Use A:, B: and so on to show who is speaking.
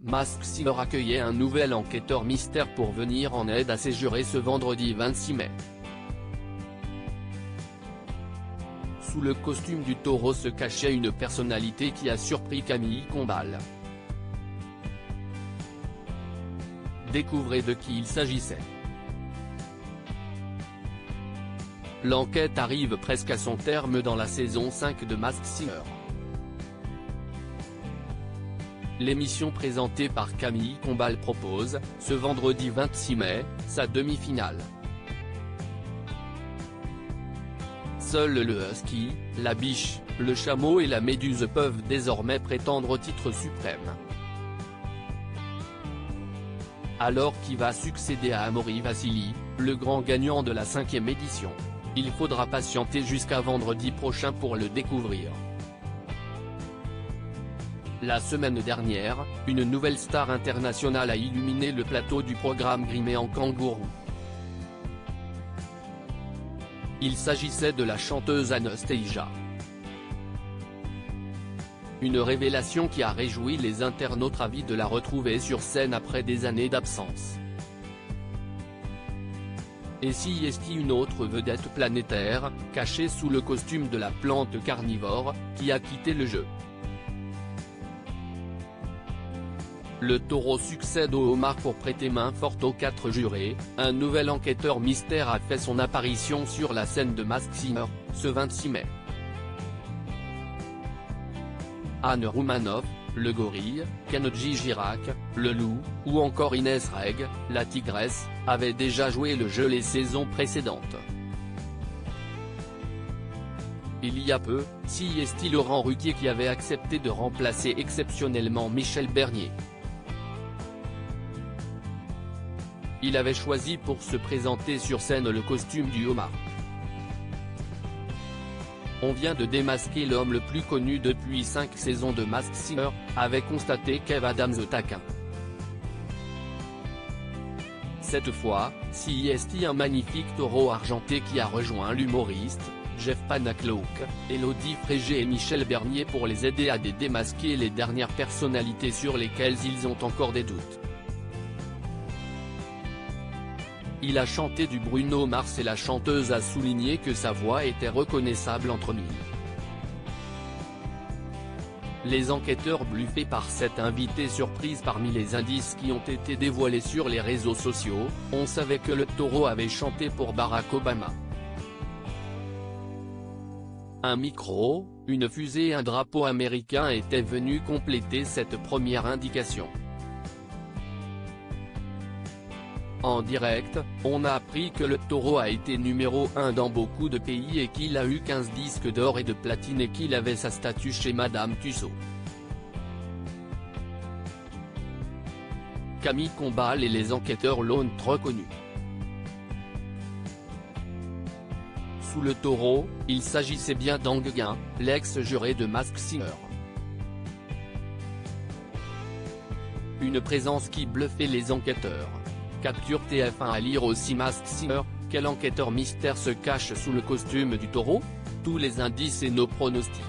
A: Masked Singer accueillait un nouvel enquêteur mystère pour venir en aide à ses jurés ce vendredi 26 mai. Sous le costume du taureau se cachait une personnalité qui a surpris Camille Combal. Découvrez de qui il s'agissait. L'enquête arrive presque à son terme dans la saison 5 de Masked Singer. L'émission présentée par Camille Combal propose, ce vendredi 26 mai, sa demi-finale. Seuls le husky, la biche, le chameau et la méduse peuvent désormais prétendre au titre suprême. Alors qui va succéder à Amaury Vassili, le grand gagnant de la 5e édition? Il faudra patienter jusqu'à vendredi prochain pour le découvrir. La semaine dernière, une nouvelle star internationale a illuminé le plateau du programme Grimé en kangourou. Il s'agissait de la chanteuse Anastasia. Une révélation qui a réjoui les internautes ravis de la retrouver sur scène après des années d'absence. Et si est une autre vedette planétaire, cachée sous le costume de la plante carnivore, qui a quitté le jeu? Le taureau succède au homard pour prêter main forte aux 4 jurés. Un nouvel enquêteur mystère a fait son apparition sur la scène de Masked Singer, ce 26 mai. Anne Roumanoff, le gorille, Kenji Girac, le loup, ou encore Inès Reg, la tigresse, avaient déjà joué le jeu les saisons précédentes. Il y a peu, c'est Laurent Ruquier qui avait accepté de remplacer exceptionnellement Michel Bernier. Il avait choisi pour se présenter sur scène le costume du homard. On vient de démasquer l'homme le plus connu depuis 5 saisons de Masked Singer, avait constaté Kev Adams taquin. Cette fois, c'est un magnifique taureau argenté qui a rejoint l'humoriste, Jeff Panacloak, Élodie Frégé et Michel Bernier pour les aider à démasquer les dernières personnalités sur lesquelles ils ont encore des doutes. Il a chanté du Bruno Mars et la chanteuse a souligné que sa voix était reconnaissable entre mille. Les enquêteurs bluffés par cette invitée surprise parmi les indices qui ont été dévoilés sur les réseaux sociaux, on savait que le taureau avait chanté pour Barack Obama. Un micro, une fusée et un drapeau américain étaient venus compléter cette première indication. En direct, on a appris que le taureau a été numéro 1 dans beaucoup de pays et qu'il a eu 15 disques d'or et de platine et qu'il avait sa statue chez Madame Tussauds. Camille Combal et les enquêteurs l'ont reconnue. Sous le taureau, il s'agissait bien d'Ang Guin, l'ex-juré de Masked Singer. Une présence qui bluffait les enquêteurs. Capture TF1 à lire aussi Masked Singer, quel enquêteur mystère se cache sous le costume du taureau? Tous les indices et nos pronostics.